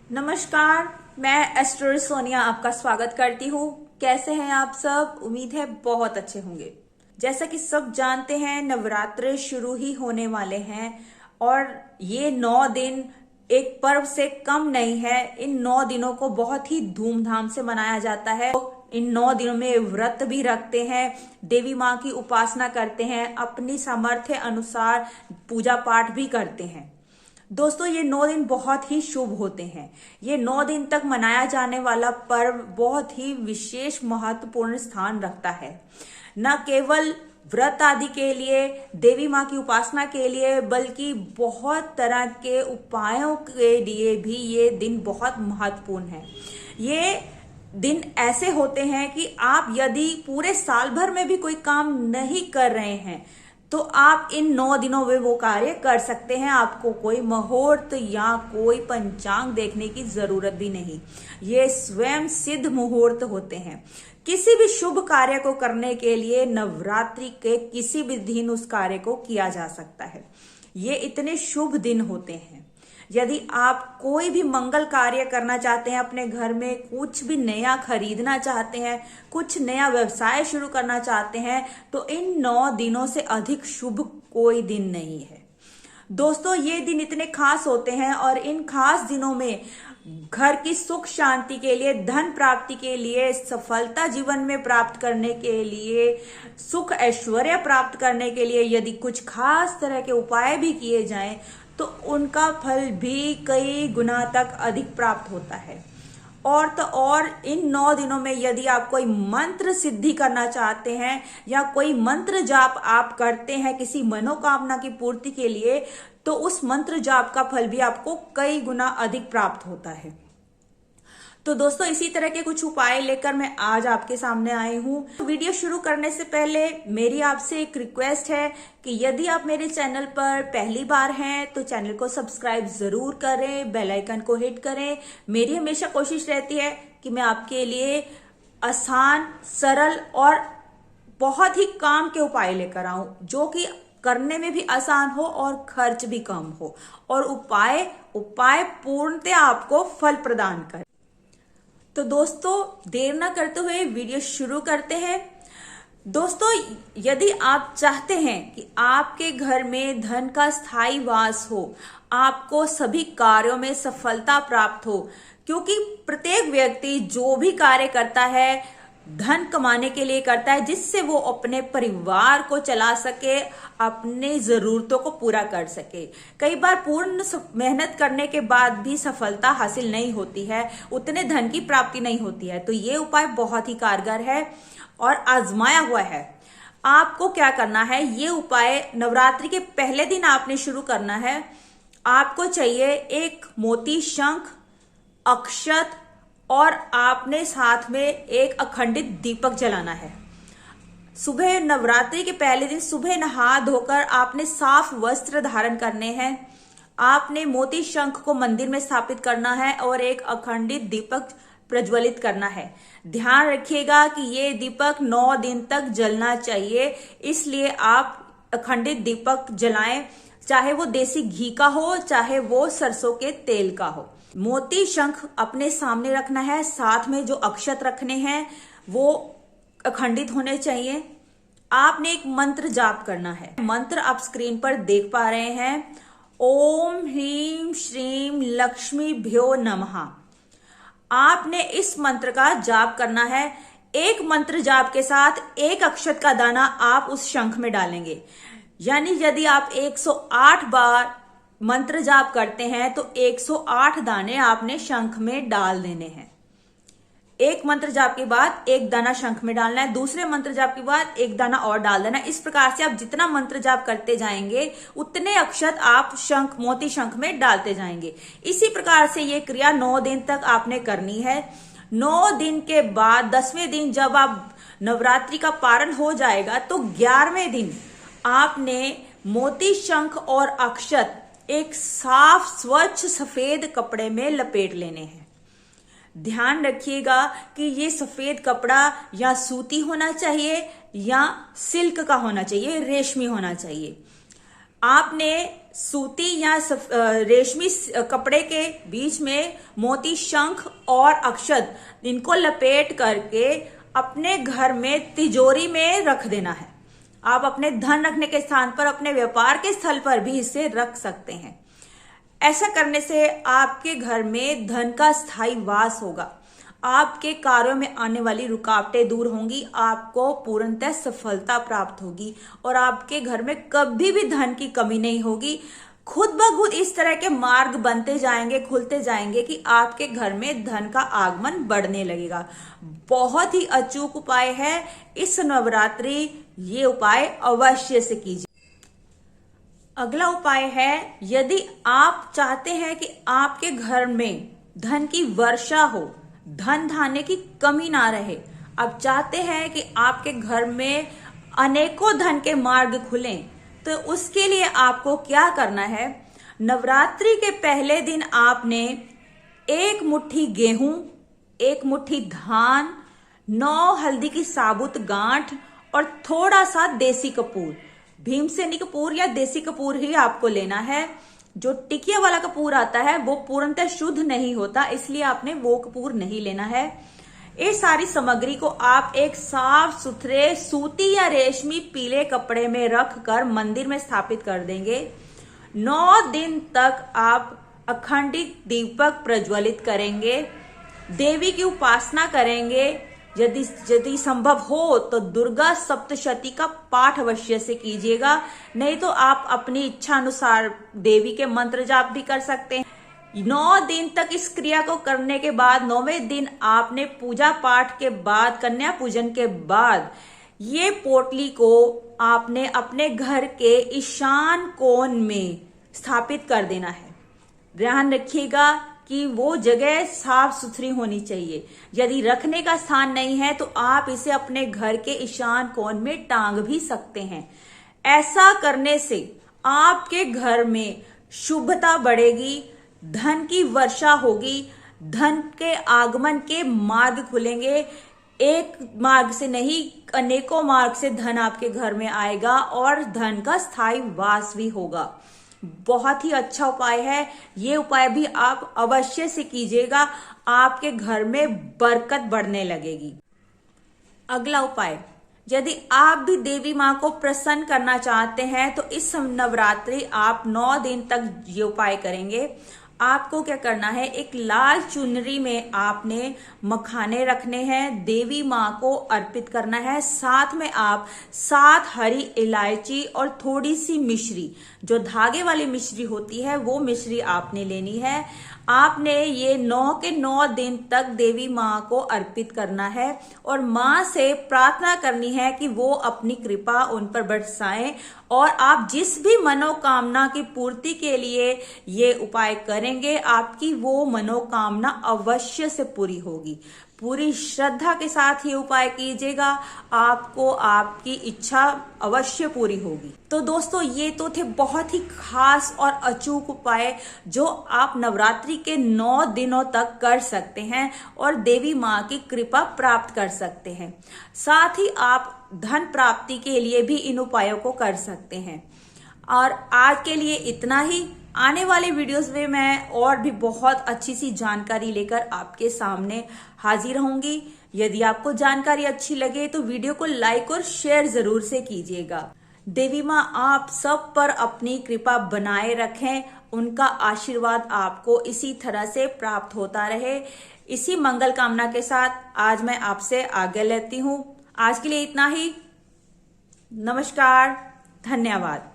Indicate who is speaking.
Speaker 1: नमस्कार, मैं एस्ट्रो सोनिया आपका स्वागत करती हूँ। कैसे हैं आप सब? उम्मीद है बहुत अच्छे होंगे। जैसा कि सब जानते हैं, नवरात्रे शुरू ही होने वाले हैं और ये 9 दिन एक पर्व से कम नहीं है। इन 9 दिनों को बहुत ही धूमधाम से मनाया जाता है। इन 9 दिनों में व्रत भी रखते हैं, देवी माँ की उपासना करते हैं, अपनी सामर्थ्य अनुसार पूजा पाठ भी करते हैं। दोस्तों, ये 9 दिन बहुत ही शुभ होते हैं। ये 9 दिन तक मनाया जाने वाला पर्व बहुत ही विशेष महत्वपूर्ण स्थान रखता है। न केवल व्रत आदि के लिए, देवी माँ की उपासना के लिए, बल्कि बहुत तरह के उपायों के लिए भी ये दिन बहुत महत्वपूर्ण है। ये दिन ऐसे होते हैं कि आप यदि पूरे साल भर में भी कोई काम नहीं कर रहे हैं तो आप इन 9 दिनों में वो कार्य कर सकते हैं। आपको कोई मुहूर्त या कोई पंचांग देखने की जरूरत भी नहीं। ये स्वयं सिद्ध मुहूर्त होते हैं। किसी भी शुभ कार्य को करने के लिए नवरात्रि के किसी भी दिन उस कार्य को किया जा सकता है। ये इतने शुभ दिन होते हैं। यदि आप कोई भी मंगल कार्य करना चाहते हैं, अपने घर में कुछ भी नया खरीदना चाहते हैं, कुछ नया व्यवसाय शुरू करना चाहते हैं, तो इन 9 दिनों से अधिक शुभ कोई दिन नहीं है। दोस्तों, ये दिन इतने खास होते हैं और इन खास दिनों में घर की सुख शांति के लिए, धन प्राप्ति के लिए, सफलता जीवन में प्राप्त करने के लिए, सुख ऐश्वर्य प्राप्त करने के लिए यदि कुछ खास तरह के उपाय भी किए जाएं तो उनका फल भी कई गुना तक अधिक प्राप्त होता है। और तो और इन 9 दिनों में यदि आप कोई मंत्र सिद्धि करना चाहते हैं या कोई मंत्र जाप आप करते हैं किसी मनोकामना की पूर्ति के लिए, तो उस मंत्र जाप का फल भी आपको कई गुना अधिक प्राप्त होता है। तो दोस्तों, इसी तरह के कुछ उपाय लेकर मैं आज आपके सामने आई हूँ। वीडियो शुरू करने से पहले मेरी आपसे एक रिक्वेस्ट है कि यदि आप मेरे चैनल पर पहली बार हैं तो चैनल को सब्सक्राइब जरूर करें, बेल आइकन को हिट करें। मेरी हमेशा कोशिश रहती है कि मैं आपके लिए आसान, सरल और बहुत ही काम के उपाय लेकर आऊं, जो कि करने में भी आसान हो और खर्च भी कम हो और उपाय पूर्णतः आपको फल प्रदान करे। तो दोस्तों, देर ना करते हुए वीडियो शुरू करते हैं। दोस्तों, यदि आप चाहते हैं कि आपके घर में धन का स्थायी वास हो, आपको सभी कार्यों में सफलता प्राप्त हो, क्योंकि प्रत्येक व्यक्ति जो भी कार्य करता है धन कमाने के लिए करता है, जिससे वो अपने परिवार को चला सके, अपनी जरूरतों को पूरा कर सके। कई बार पूर्ण मेहनत करने के बाद भी सफलता हासिल नहीं होती है, उतने धन की प्राप्ति नहीं होती है। तो ये उपाय बहुत ही कारगर है और आजमाया हुआ है। आपको क्या करना है, ये उपाय नवरात्रि के पहले दिन आपने शुरू करना है। आपको चाहिए एक मोती शंख, अक्षत और आपने साथ में एक अखंडित दीपक जलाना है। सुबह, नवरात्रि के पहले दिन सुबह नहा धोकर आपने साफ वस्त्र धारण करने हैं। आपने मोती शंख को मंदिर में स्थापित करना है और एक अखंडित दीपक प्रज्वलित करना है। ध्यान रखिएगा कि ये दीपक 9 दिन तक जलना चाहिए, इसलिए आप अखंडित दीपक जलाएं, चाहे वो देसी घी का हो, चाहे वो सरसों के तेल का हो। मोती शंख अपने सामने रखना है, साथ में जो अक्षत रखने हैं वो अखंडित होने चाहिए। आपने एक मंत्र जाप करना है। मंत्र आप स्क्रीन पर देख पा रहे हैं। ओम ह्रीम श्रीम लक्ष्मीभ्यो नमः। आपने इस मंत्र का जाप करना है। एक मंत्र जाप के साथ एक अक्षत का दाना आप उस शंख में डालेंगे। यानी यदि आप 108 बार मंत्र जाप करते हैं तो 108 दाने आपने शंख में डाल देने हैं। एक मंत्र जाप के बाद एक दाना शंख में डालना है, दूसरे मंत्र जाप के बाद एक दाना और डाल देना है। इस प्रकार से आप जितना मंत्र जाप करते जाएंगे उतने अक्षत आप मोती शंख में डालते जाएंगे। इसी प्रकार से ये क्रिया 9 दिन तक आपने करनी है। 9 दिन के बाद 10वें दिन जब आप नवरात्रि का पारण हो जाएगा तो 11वें दिन आपने मोती शंख और अक्षत एक साफ स्वच्छ सफेद कपड़े में लपेट लेने हैं। ध्यान रखिएगा कि ये सफेद कपड़ा या सूती होना चाहिए या सिल्क का होना चाहिए, रेशमी होना चाहिए। आपने सूती या रेशमी कपड़े के बीच में मोती, शंख और अक्षत इनको लपेट करके अपने घर में तिजोरी में रख देना है। आप अपने धन रखने के स्थान पर, अपने व्यापार के स्थल पर भी इसे रख सकते हैं। ऐसा करने से आपके घर में धन का स्थायी वास होगा। आपके कार्यों में आने वाली रुकावटें दूर होंगी, आपको पूर्णतः सफलता प्राप्त होगी और आपके घर में कभी भी धन की कमी नहीं होगी। खुद ब खुद इस तरह के मार्ग बनते जाएंगे, खुलते जाएंगे कि आपके घर में धन का आगमन बढ़ने लगेगा। बहुत ही अचूक उपाय है। इस नवरात्रि ये उपाय अवश्य से कीजिए। अगला उपाय है, यदि आप चाहते हैं कि आपके घर में धन की वर्षा हो, धन धान्य की कमी ना रहे, आप चाहते हैं कि आपके घर में अनेकों धन के मार्ग खुलें, तो उसके लिए आपको क्या करना है? नवरात्रि के पहले दिन आपने 1 मुट्ठी गेहूं, 1 मुट्ठी धान, 9 हल्दी की साबुत गांठ और थोड़ा सा देसी कपूर, भीमसेनी कपूर या देसी कपूर ही आपको लेना है। जो टिकिया वाला कपूर आता है वो पूर्णतः शुद्ध नहीं होता, इसलिए आपने वो कपूर नहीं लेना है। ये सारी सामग्री को आप एक साफ सुथरे सूती या रेशमी पीले कपड़े में रख कर मंदिर में स्थापित कर देंगे। 9 दिन तक आप अखंडित दीपक प्रज्वलित करेंगे, देवी की उपासना करेंगे। यदि संभव हो तो दुर्गा सप्तशती का पाठ अवश्य से कीजिएगा, नहीं तो आप अपनी इच्छा अनुसार देवी के मंत्र जाप भी कर सकते हैं। 9 दिन तक इस क्रिया को करने के बाद 9वें दिन आपने पूजा पाठ के बाद, कन्या पूजन के बाद, ये पोटली को आपने अपने घर के ईशान कोण में स्थापित कर देना है। ध्यान रखिएगा कि वो जगह साफ सुथरी होनी चाहिए। यदि रखने का स्थान नहीं है तो आप इसे अपने घर के ईशान कोण में टांग भी सकते हैं। ऐसा करने से आपके घर में शुभता बढ़ेगी, धन की वर्षा होगी, धन के आगमन के मार्ग खुलेंगे। एक मार्ग से नहीं, अनेकों मार्ग से धन आपके घर में आएगा और धन का स्थायी वास भी होगा। बहुत ही अच्छा उपाय है। ये उपाय भी आप अवश्य से कीजिएगा, आपके घर में बरकत बढ़ने लगेगी। अगला उपाय, यदि आप भी देवी माँ को प्रसन्न करना चाहते हैं तो इस नवरात्रि आप 9 दिन तक ये उपाय करेंगे। आपको क्या करना है, एक लाल चुनरी में आपने मखाने रखने हैं, देवी माँ को अर्पित करना है। साथ में आप 7 हरी इलायची और थोड़ी सी मिश्री, जो धागे वाली मिश्री होती है, वो मिश्री आपने लेनी है। आपने ये 9 के 9 दिन तक देवी माँ को अर्पित करना है और माँ से प्रार्थना करनी है कि वो अपनी कृपा उन पर बरसाएं और आप जिस भी मनोकामना की पूर्ति के लिए ये उपाय करेंगे, आपकी वो मनोकामना अवश्य से पूरी होगी। पूरी श्रद्धा के साथ ये उपाय कीजिएगा, आपको आपकी इच्छा अवश्य पूरी होगी। तो दोस्तों, ये तो थे बहुत ही खास और अचूक उपाय जो आप नवरात्रि के 9 दिनों तक कर सकते हैं और देवी माँ की कृपा प्राप्त कर सकते हैं। साथ ही आप धन प्राप्ति के लिए भी इन उपायों को कर सकते हैं। और आज के लिए इतना ही। आने वाले वीडियोस में मैं और भी बहुत अच्छी सी जानकारी लेकर आपके सामने हाजिर होंगी। यदि आपको जानकारी अच्छी लगे तो वीडियो को लाइक और शेयर जरूर से कीजिएगा। देवी माँ आप सब पर अपनी कृपा बनाए रखें, उनका आशीर्वाद आपको इसी तरह से प्राप्त होता रहे। इसी मंगल कामना के साथ आज मैं आपसे आज्ञा लेती हूँ। आज के लिए इतना ही। नमस्कार, धन्यवाद।